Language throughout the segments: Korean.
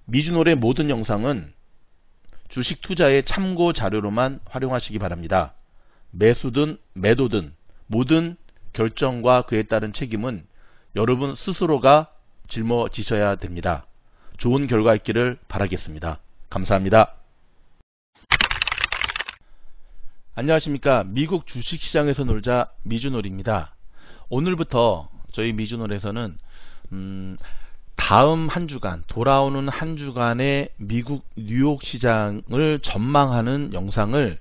미주노래 모든 영상은 주식 투자의 참고 자료로만 활용하시기 바랍니다. 매수든 매도든 모든 결정과 그에 따른 책임은 여러분 스스로가 짊어지셔야 됩니다. 좋은 결과 있기를 바라겠습니다. 감사합니다. 안녕하십니까. 미국 주식시장에서 놀자 미주놀입니다. 오늘부터 저희 미주놀에서는 다음 한 주간, 돌아오는 한 주간의 미국 뉴욕 시장을 전망하는 영상을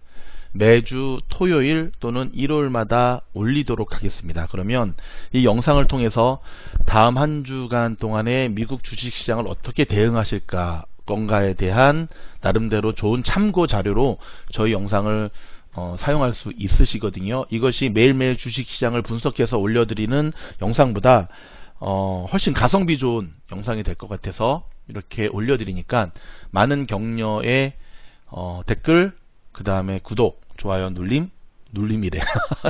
매주 토요일 또는 일요일마다 올리도록 하겠습니다. 그러면 이 영상을 통해서 다음 한 주간 동안의 미국 주식시장을 어떻게 대응하실까 건가에 대한 나름대로 좋은 참고 자료로 저희 영상을 사용할 수 있으시거든요. 이것이 매일매일 주식시장을 분석해서 올려드리는 영상보다 훨씬 가성비 좋은 영상이 될 것 같아서 이렇게 올려드리니까 많은 격려의 댓글, 그 다음에 구독, 좋아요, 눌림이래.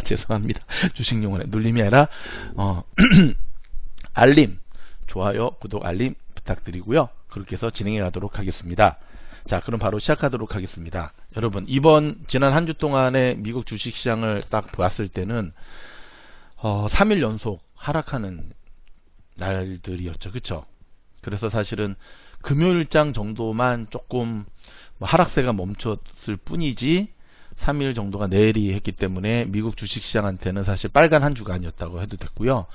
죄송합니다. 주식용어네. 눌림이 아니라 알림, 좋아요, 구독, 알림 부탁드리고요. 그렇게 해서 진행해 가도록 하겠습니다. 자, 그럼 바로 시작하도록 하겠습니다. 여러분, 지난 한 주 동안의 미국 주식시장을 딱 봤을 때는 3일 연속 하락하는 날들이었죠. 그쵸? 그래서 사실은 금요일장 정도만 조금 하락세가 멈췄을 뿐이지 3일 정도가 내리했기 때문에 미국 주식시장한테는 사실 빨간 한 주간이었다고 해도 됐고요.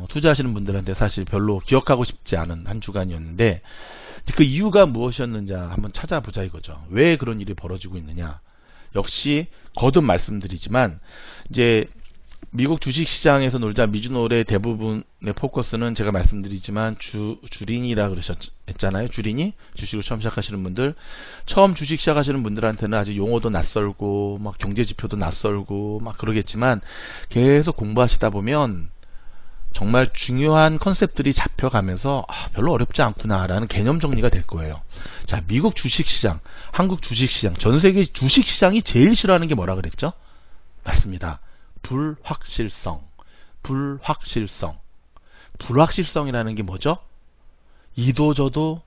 투자하시는 분들한테 사실 별로 기억하고 싶지 않은 한 주간이었는데 그 이유가 무엇이었는지 한번 찾아보자 이거죠. 왜 그런 일이 벌어지고 있느냐. 역시 거듭 말씀드리지만 이제 미국 주식시장에서 놀자 미주놀의 대부분의 포커스는 제가 말씀드리지만 주린이라 그러셨잖아요. 주린이? 주식을 처음 시작하시는 분들. 처음 주식 시작하시는 분들한테는 아직 용어도 낯설고 막 경제지표도 낯설고 막 그러겠지만 계속 공부하시다 보면 정말 중요한 컨셉들이 잡혀가면서 별로 어렵지 않구나 라는 개념 정리가 될 거예요. 자, 미국 주식시장, 한국 주식시장, 전세계 주식시장이 제일 싫어하는 게 뭐라 그랬죠? 맞습니다. 불확실성이라는 게 뭐죠? 이도저도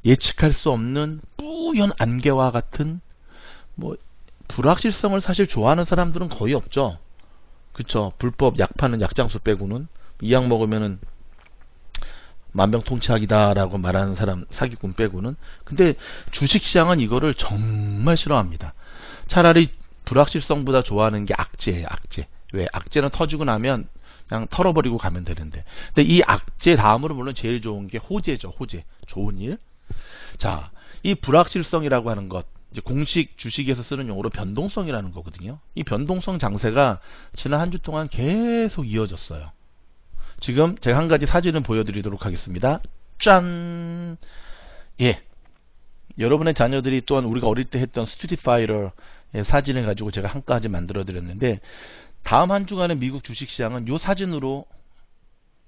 예측할 수 없는 뿌연 안개와 같은 불확실성을 사실 좋아하는 사람들은 거의 없죠. 그쵸? 불법 약 파는 약장수 빼고는 이 약 먹으면은 만병통치약이다 라고 말하는 사람 사기꾼 빼고는. 근데 주식시장은 이거를 정말 싫어합니다. 차라리 불확실성보다 좋아하는 게 악재예요. 악재. 왜? 악재는 터지고 나면 그냥 털어버리고 가면 되는데. 근데 이 악재 다음으로 물론 제일 좋은 게 호재죠. 호재. 좋은 일. 자, 이 불확실성이라고 하는 것, 이제 공식 주식에서 쓰는 용어로 변동성이라는 거거든요. 이 변동성 장세가 지난 한 주 동안 계속 이어졌어요. 지금 제가 한 가지 사진을 보여드리도록 하겠습니다. 짠! 예. 여러분의 자녀들이 또한 우리가 어릴 때 했던 스튜디파이러의 사진을 가지고 제가 한 가지 만들어 드렸는데, 다음 한 주간의 미국 주식시장은 이 사진으로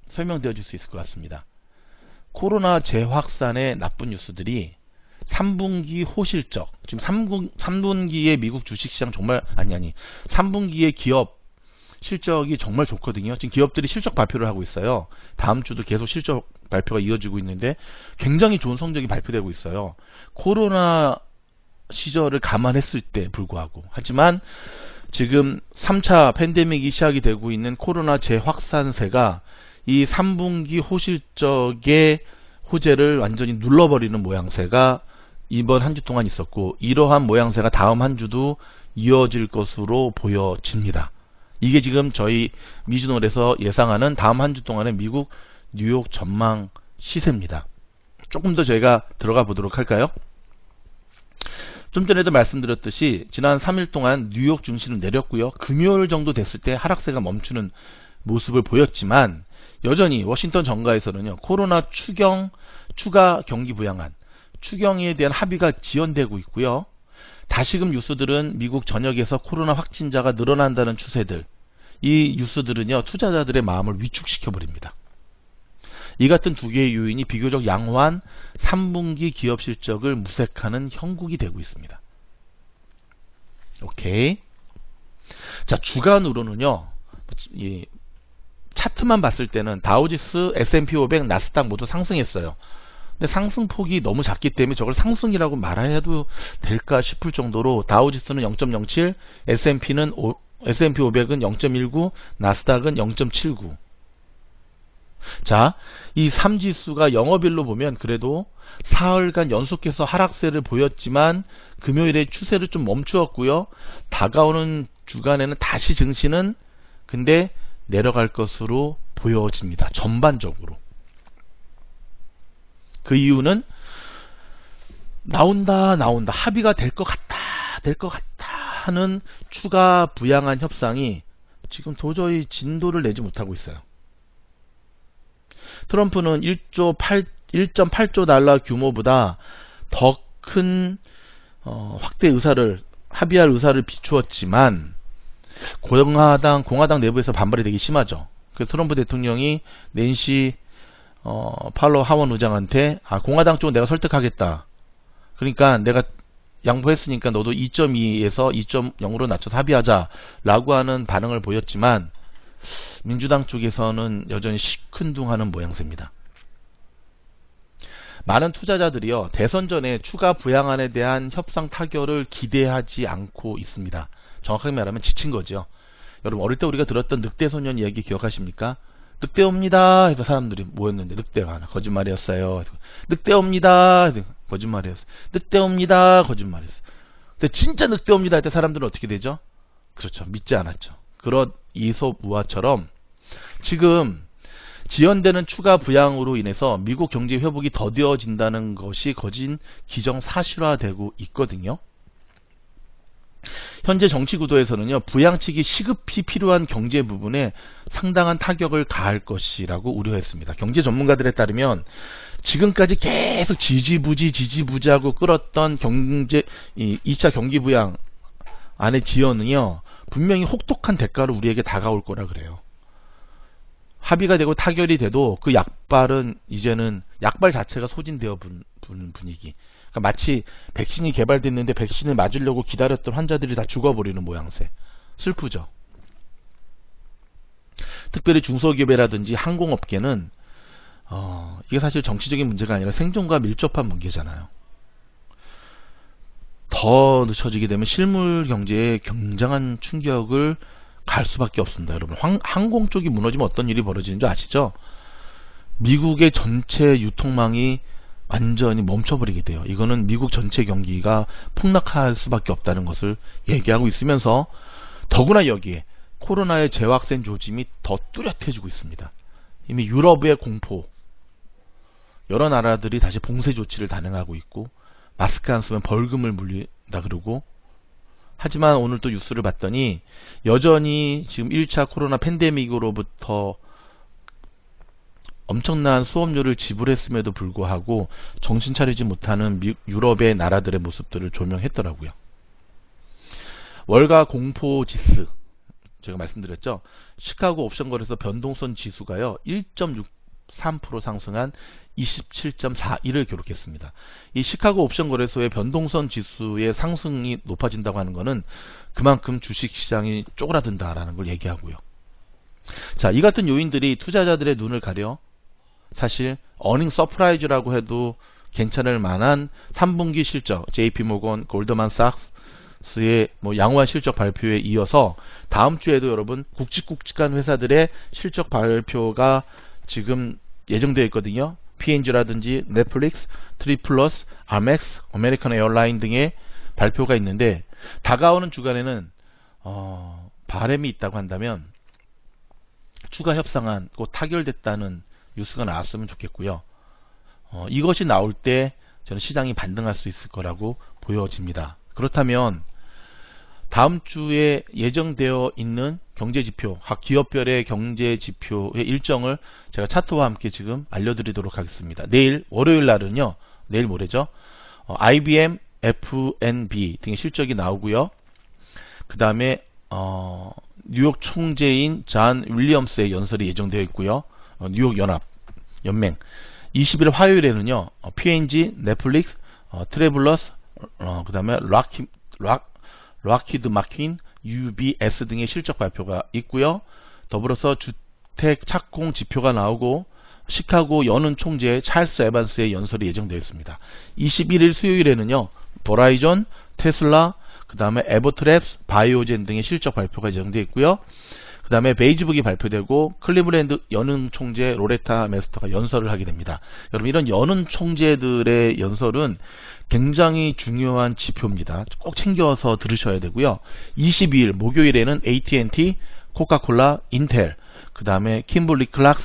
설명되어 줄 수 있을 것 같습니다. 코로나 재확산의 나쁜 뉴스들이 3분기 호실적, 지금 3분기의 미국 주식시장 정말 3분기의 기업 실적이 정말 좋거든요. 지금 기업들이 실적 발표를 하고 있어요. 다음 주도 계속 실적 발표가 이어지고 있는데 굉장히 좋은 성적이 발표되고 있어요. 코로나 시절을 감안했을 때 불구하고. 하지만 지금 3차 팬데믹이 시작이 되고 있는 코로나 재확산세가 이 3분기 호실적의 호재를 완전히 눌러버리는 모양새가 이번 한 주 동안 있었고, 이러한 모양새가 다음 한 주도 이어질 것으로 보여집니다. 이게 지금 저희 미주놀에서 예상하는 다음 한 주 동안의 미국 뉴욕 전망 시세입니다. 조금 더 저희가 들어가 보도록 할까요? 좀 전에도 말씀드렸듯이 지난 3일 동안 뉴욕 증시는 내렸고요. 금요일 정도 됐을 때 하락세가 멈추는 모습을 보였지만 여전히 워싱턴 정가에서는요, 코로나 추가 경기 부양안, 추경에 대한 합의가 지연되고 있고요. 다시금 뉴스들은 미국 전역에서 코로나 확진자가 늘어난다는 추세들, 이 뉴스들은요 투자자들의 마음을 위축시켜 버립니다. 이 같은 두 개의 요인이 비교적 양호한 3분기 기업 실적을 무색하는 형국이 되고 있습니다. 오케이. 자, 주간으로는요, 이 차트만 봤을 때는 다우지수, S&P 500, 나스닥 모두 상승했어요. 근데 상승폭이 너무 작기 때문에 저걸 상승이라고 말해도 될까 싶을 정도로 다우지수는 0.07, S&P는 S&P 500은 0.19, 나스닥은 0.79. 자, 이 3지수가 영업일로 보면 그래도 사흘간 연속해서 하락세를 보였지만 금요일에 추세를 좀 멈추었고요. 다가오는 주간에는 다시 증시는 근데 내려갈 것으로 보여집니다. 전반적으로. 그 이유는 나온다 합의가 될 것 같다 하는 추가 부양안 협상이 지금 도저히 진도를 내지 못하고 있어요. 트럼프는 1.8조 달러 규모보다 더 큰 확대 의사를 합의할 의사를 비추었지만 공화당 내부에서 반발이 되게 심하죠. 그래서 트럼프 대통령이 낸시 팔로 하원 의장한테 공화당 쪽은 내가 설득하겠다. 그러니까 내가 양보했으니까 너도 2.2에서 2.0으로 낮춰서 합의하자라고 하는 반응을 보였지만 민주당 쪽에서는 여전히 시큰둥하는 모양새입니다. 많은 투자자들이요 대선 전에 추가 부양안에 대한 협상 타결을 기대하지 않고 있습니다. 정확하게 말하면 지친 거죠. 여러분 어릴 때 우리가 들었던 늑대 소년 이야기 기억하십니까? 늑대 옵니다 해서 사람들이 모였는데 늑대가 하나 거짓말이었어요. 늑대 옵니다 해서 거짓말이었어요. 늑대 옵니다 거짓말이었어요. 근데 진짜 늑대 옵니다 할 때 사람들은 어떻게 되죠? 그렇죠. 믿지 않았죠. 그런 이솝우화처럼 지금 지연되는 추가 부양으로 인해서 미국 경제 회복이 더뎌진다는 것이 거진 기정사실화되고 있거든요. 현재 정치 구도에서는요, 부양책이 시급히 필요한 경제 부분에 상당한 타격을 가할 것이라고 우려했습니다. 경제 전문가들에 따르면 지금까지 계속 지지부지하고 끌었던 2차 경기 부양 안의 지연은요, 분명히 혹독한 대가로 우리에게 다가올 거라 그래요. 합의가 되고 타결이 돼도 그 약발은 이제는 약발 자체가 소진되어 본 분위기. 그러니까 마치 백신이 개발됐는데 백신을 맞으려고 기다렸던 환자들이 다 죽어버리는 모양새. 슬프죠. 특별히 중소기업이라든지 항공업계는 이게 사실 정치적인 문제가 아니라 생존과 밀접한 문제잖아요. 더 늦춰지게 되면 실물 경제에 굉장한 충격을 갈 수밖에 없습니다. 여러분 항공 쪽이 무너지면 어떤 일이 벌어지는 줄 아시죠? 미국의 전체 유통망이 완전히 멈춰버리게 돼요. 이거는 미국 전체 경기가 폭락할 수밖에 없다는 것을 얘기하고 있으면서 더구나 여기에 코로나의 재확산 조짐이 더 뚜렷해지고 있습니다. 이미 유럽의 공포, 여러 나라들이 다시 봉쇄 조치를 단행하고 있고 마스크 안 쓰면 벌금을 물린다 그러고, 하지만 오늘 또 뉴스를 봤더니 여전히 지금 1차 코로나 팬데믹으로부터 엄청난 수업료를 지불했음에도 불구하고 정신 차리지 못하는 유럽의 나라들의 모습들을 조명했더라고요. 월가 공포 지수 제가 말씀드렸죠. 시카고 옵션 거래소 변동성 지수가요 1.63% 상승한 27.41을 기록했습니다. 이 시카고 옵션 거래소의 변동성 지수의 상승이 높아진다고 하는 것은 그만큼 주식시장이 쪼그라든다라는 걸 얘기하고요. 자, 이 같은 요인들이 투자자들의 눈을 가려 사실 어닝 서프라이즈라고 해도 괜찮을 만한 3분기 실적, JP모건, 골드만삭스의 양호한 실적 발표에 이어서 다음 주에도 여러분 굵직굵직한 회사들의 실적 발표가 지금 예정되어 있거든요. P&G라든지 넷플릭스, 트리플러스, 아멕스, 아메리칸 에어라인 등의 발표가 있는데 다가오는 주간에는 바람이 있다고 한다면 추가 협상안 곧 타결됐다는 뉴스가 나왔으면 좋겠고요. 이것이 나올 때 저는 시장이 반등할 수 있을 거라고 보여집니다. 그렇다면 다음 주에 예정되어 있는 경제지표, 각 기업별의 경제지표의 일정을 제가 차트와 함께 지금 알려드리도록 하겠습니다. 내일 월요일 날은요, 내일 모레죠. IBM, F&B 등의 실적이 나오고요. 그 다음에 뉴욕 총재인 잔 윌리엄스의 연설이 예정되어 있고요. 뉴욕 연맹 20일 화요일에는요, P&G, 넷플릭스, 트래블러스, 그 다음에 락히드 마킨, UBS 등의 실적 발표가 있고요. 더불어서 주택 착공 지표가 나오고 시카고 연은 총재 찰스 에반스의 연설이 예정되어 있습니다. 21일 수요일에는요, 버라이전, 테슬라, 그 다음에 에버트랩스, 바이오젠 등의 실적 발표가 예정되어 있고요. 그 다음에 베이지북이 발표되고 클리브랜드 연은 총재 로레타 메스터가 연설을 하게 됩니다. 여러분, 이런 연은 총재들의 연설은 굉장히 중요한 지표입니다. 꼭 챙겨서 들으셔야 되고요. 22일 목요일에는 AT&T, 코카콜라, 인텔, 그 다음에 킴블리 클락스,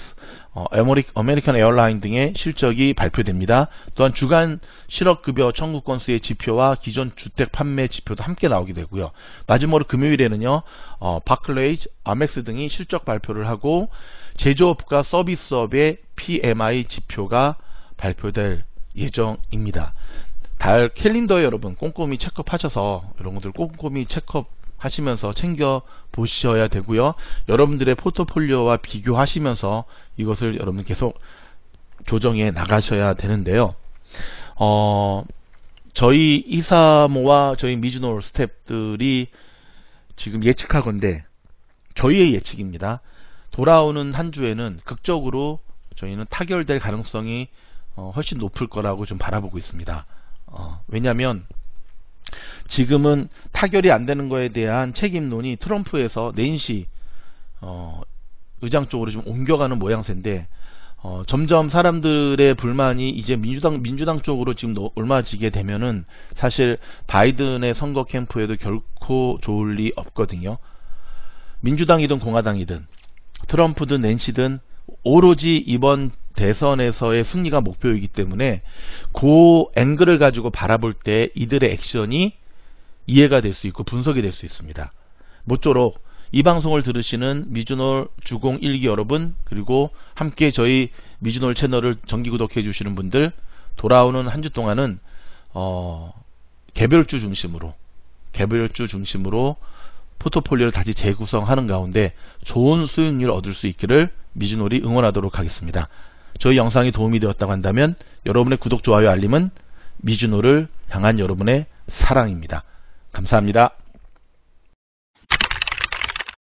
아메리칸 에어라인 등의 실적이 발표됩니다. 또한 주간 실업급여 청구 건수의 지표와 기존 주택 판매 지표도 함께 나오게 되고요. 마지막으로 금요일에는요, 바클레이즈, 아멕스 등이 실적 발표를 하고 제조업과 서비스업의 PMI 지표가 발표될 예정입니다. 달 캘린더에 여러분 꼼꼼히 체크하셔서 이런 것들 꼼꼼히 체크하시면서 챙겨 보셔야 되고요. 여러분들의 포트폴리오와 비교하시면서 이것을 여러분 계속 조정해 나가셔야 되는데요. 저희 이사모와 저희 미즈노 스태프들이 지금 예측하건대, 저희의 예측입니다. 돌아오는 한 주에는 극적으로 저희는 타결될 가능성이 훨씬 높을 거라고 좀 바라보고 있습니다. 왜냐하면 지금은 타결이 안 되는 거에 대한 책임론이 트럼프에서 낸시 의장 쪽으로 좀 옮겨가는 모양새인데, 점점 사람들의 불만이 이제 민주당 쪽으로 지금 옮아지게 되면은 사실 바이든의 선거 캠프에도 결코 좋을 리 없거든요. 민주당이든 공화당이든 트럼프든 낸시든 오로지 이번 대선에서의 승리가 목표이기 때문에 그 앵글을 가지고 바라볼 때 이들의 액션이 이해가 될 수 있고 분석이 될 수 있습니다. 모쪼록 이 방송을 들으시는 미주놀 주공 1기 여러분, 그리고 함께 저희 미주놀 채널을 정기 구독해 주시는 분들, 돌아오는 한 주 동안은 개별주 중심으로 포트폴리오를 다시 재구성하는 가운데 좋은 수익률을 얻을 수 있기를 미주놀이 응원하도록 하겠습니다. 저희 영상이 도움이 되었다고 한다면 여러분의 구독, 좋아요, 알림은 미주놀을 향한 여러분의 사랑입니다. 감사합니다.